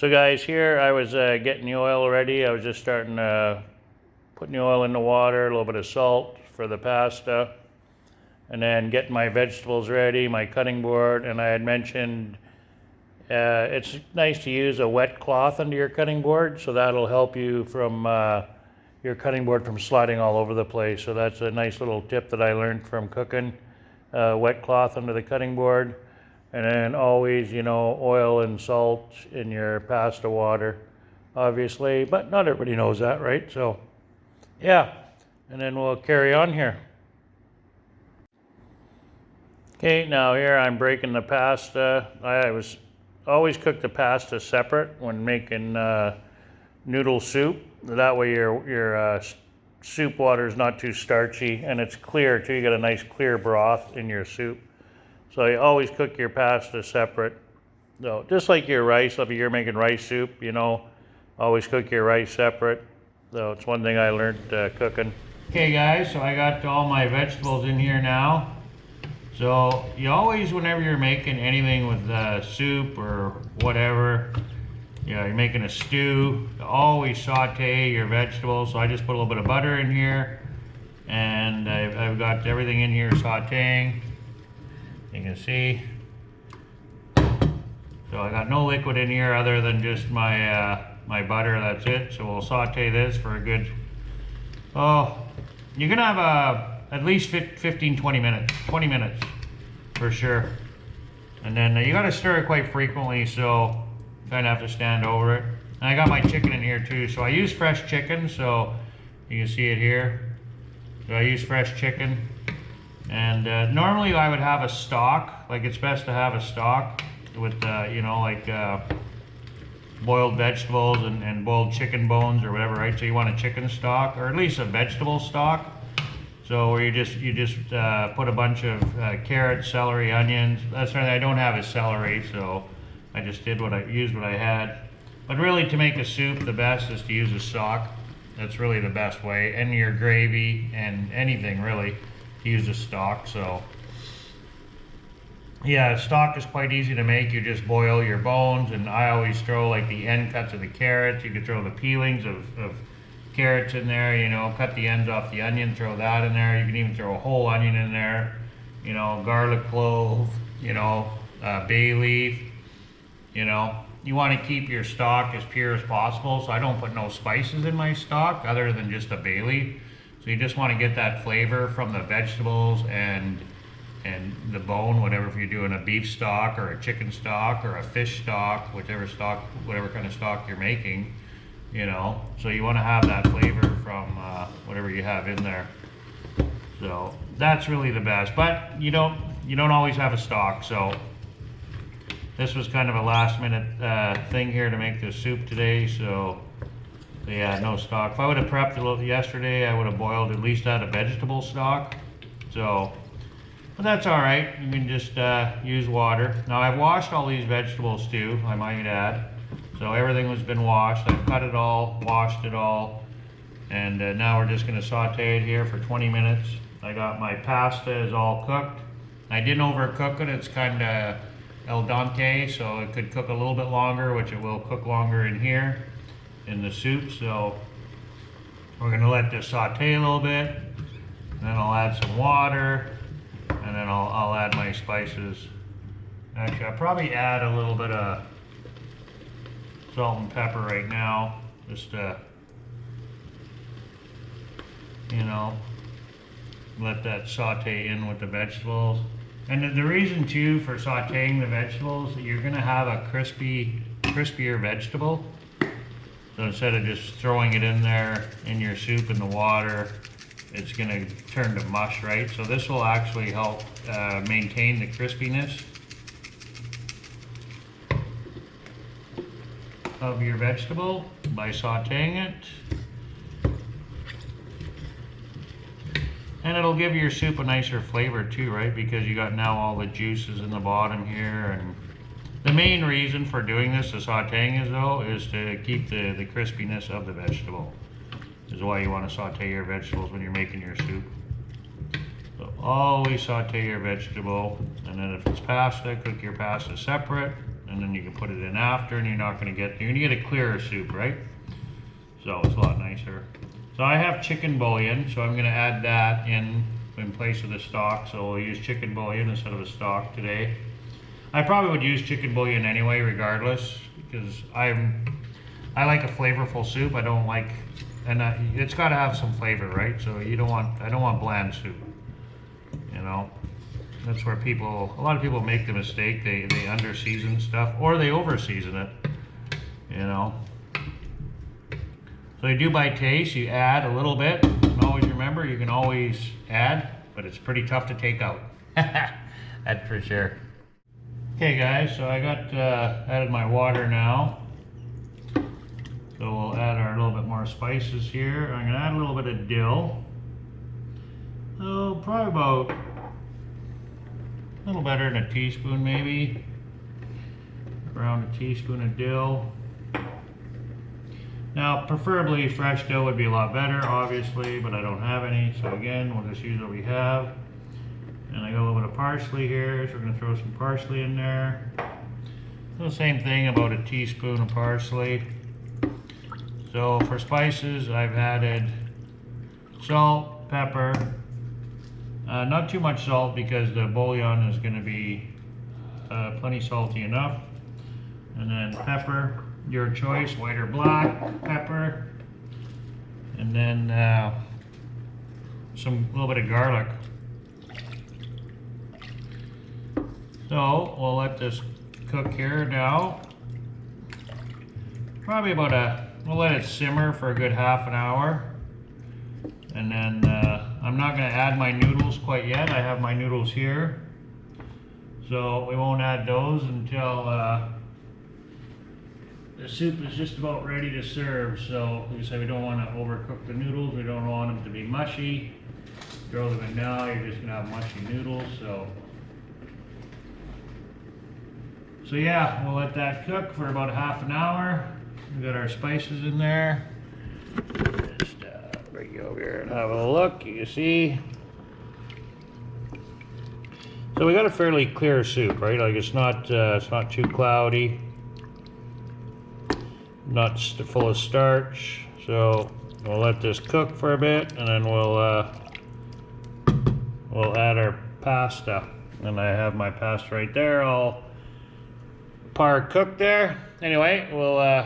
So guys, here I was getting the oil ready. I was just starting putting the oil in the water, a little bit of salt for the pasta, and then getting my vegetables ready, my cutting board. And I had mentioned it's nice to use a wet cloth under your cutting board, so that'll help you from your cutting board from sliding all over the place. So that's a nice little tip that I learned from cooking. Wet cloth under the cutting board. And then always, you know, oil and salt in your pasta water, obviously, but not everybody knows that, right? So, yeah, and then we'll carry on here. Okay, now here I'm breaking the pasta. I was always cook the pasta separate when making noodle soup. That way your soup water is not too starchy and it's clear too. You got a nice clear broth in your soup. So you always cook your pasta separate. So just like your rice, if you're making rice soup, you know, always cook your rice separate. So it's one thing I learned cooking. Okay guys, so I got all my vegetables in here now. So you always, whenever you're making anything with soup or whatever, you know, you're making a stew, you always saute your vegetables. So I just put a little bit of butter in here, and I've got everything in here sauteing. You can see. So I got no liquid in here other than just my my butter. That's it. So we'll saute this for a good, you're gonna have at least 15-20 minutes, 20 minutes for sure. And then you got to stir it quite frequently, so you kind of have to stand over it. And I got my chicken in here too, so I use fresh chicken, so you can see it here. So I use fresh chicken. And normally I would have a stock, like it's best to have a stock with, you know, like boiled vegetables and boiled chicken bones or whatever, right? So you want a chicken stock, or at least a vegetable stock. So where you just put a bunch of carrots, celery, onions. That's right, I don't have a celery, so I just used what I had. But really, to make a soup, the best is to use a stock. That's really the best way. And your gravy and anything really. Use a stock. So yeah, stock is quite easy to make. You just boil your bones, and I always throw like the end cuts of the carrots. You could throw the peelings of carrots in there, you know, cut the ends off the onion, throw that in there. You can even throw a whole onion in there, you know, garlic clove, you know, bay leaf. You know, you want to keep your stock as pure as possible, so I don't put no spices in my stock other than just a bay leaf. So you just want to get that flavor from the vegetables and the bone, whatever, if you're doing a beef stock or a chicken stock or a fish stock, whatever kind of stock you're making, you know. So you want to have that flavor from whatever you have in there. So that's really the best, but you don't always have a stock. So this was kind of a last minute thing here to make this soup today. So yeah, no stock. If I would have prepped a little yesterday, I would have boiled at least out a vegetable stock. So, but that's all right. You can just use water. Now I've washed all these vegetables too, I might add. So everything has been washed. I've cut it all, washed it all, and now we're just going to saute it here for 20 minutes. I got my pasta is all cooked. I didn't overcook it. It's kind of al dente, so it could cook a little bit longer, which it will cook longer in here in the soup. So we're going to let this saute a little bit, and then I'll add some water, and then I'll add my spices. Actually, I'll probably add a little bit of salt and pepper right now, just to, you know, let that saute in with the vegetables. And the reason too for sauteing the vegetables, you're going to have a crispier vegetable. So instead of just throwing it in there in your soup in the water, it's going to turn to mush, right? So this will actually help maintain the crispiness of your vegetable by sauteing it. And it'll give your soup a nicer flavor too, right? Because you got now all the juices in the bottom here. And the main reason for doing this, the sauteing is to keep the crispiness of the vegetable. This is why you want to saute your vegetables when you're making your soup. So always saute your vegetable, and then if it's pasta, cook your pasta separate, and then you can put it in after, and you're gonna get a clearer soup, right? So it's a lot nicer. So I have chicken bouillon, so I'm gonna add that in place of the stock. So we'll use chicken bouillon instead of a stock today. I probably would use chicken bouillon anyway, regardless, because I like a flavorful soup. I don't like, and it's got to have some flavor, right? So I don't want bland soup. You know, that's where a lot of people make the mistake. They under season stuff, or they over season it. You know. So you do by taste. You add a little bit. And always remember, you can always add, but it's pretty tough to take out. That's for sure. Okay guys, so I got added my water now. So we'll add our little bit more spices here. I'm gonna add a little bit of dill. Oh, probably about a little better than a teaspoon maybe. Around a teaspoon of dill. Now, preferably fresh dill would be a lot better, obviously, but I don't have any. So again, we'll just use what we have. And I got a little bit of parsley here, so we're gonna throw some parsley in there. So the same thing, about a teaspoon of parsley. So for spices, I've added salt, pepper. Not too much salt because the bouillon is gonna be plenty salty enough. And then pepper. Your choice, white or black pepper, and then a little bit of garlic. So we'll let this cook here now. Probably we'll let it simmer for a good half an hour, and then I'm not going to add my noodles quite yet. I have my noodles here, so we won't add those until the soup is just about ready to serve. So like I said, we don't want to overcook the noodles. We don't want them to be mushy. Throw them in now, you're just gonna have mushy noodles. So yeah, we'll let that cook for about half an hour. We got our spices in there. Just bring you over here and have a look. You can see. So we got a fairly clear soup, right? Like it's not too cloudy. Not full of starch, so we'll let this cook for a bit, and then we'll add our pasta. And I have my pasta right there, all par cooked there. Anyway, we'll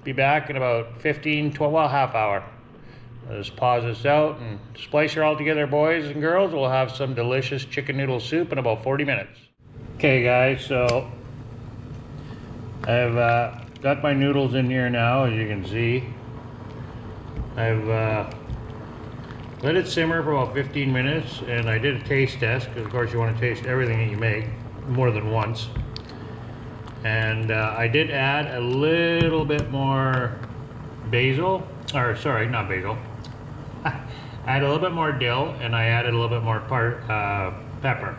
be back in about 15, 12, well, half hour. Let's pause this out and splice her all together, boys and girls. We'll have some delicious chicken noodle soup in about 40 minutes. Okay, guys, so I've got my noodles in here now, as you can see. I've let it simmer for about 15 minutes, and I did a taste test, because of course you want to taste everything that you make more than once. And I did add a little bit more basil, or sorry, not basil. I added a little bit more dill, and I added a little bit more pepper.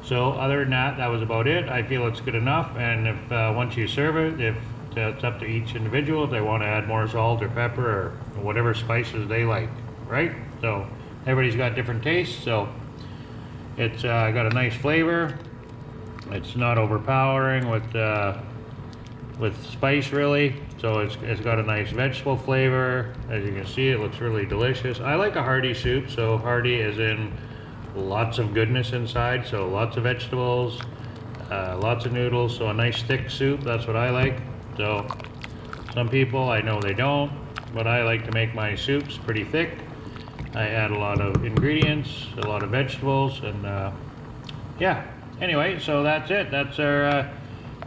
So other than that, that was about it. I feel it's good enough, and if once you serve it, if it's up to each individual, if they want to add more salt or pepper or whatever spices they like, right? So everybody's got different tastes, so it's got a nice flavor. It's not overpowering with spice really, so it's got a nice vegetable flavor. As you can see, it looks really delicious. I like a hearty soup, so hearty is in lots of goodness inside, so lots of vegetables, lots of noodles, so a nice thick soup, that's what I like. So some people, I know they don't, but I like to make my soups pretty thick. I add a lot of ingredients, a lot of vegetables, and yeah. Anyway, so that's it. That's our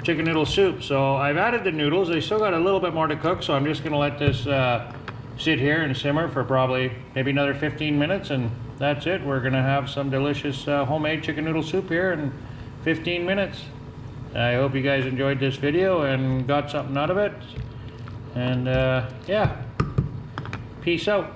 chicken noodle soup. So I've added the noodles. They still got a little bit more to cook, so I'm just gonna let this sit here and simmer for probably maybe another 15 minutes, and that's it. We're gonna have some delicious homemade chicken noodle soup here in 15 minutes. I hope you guys enjoyed this video and got something out of it. And yeah, peace out.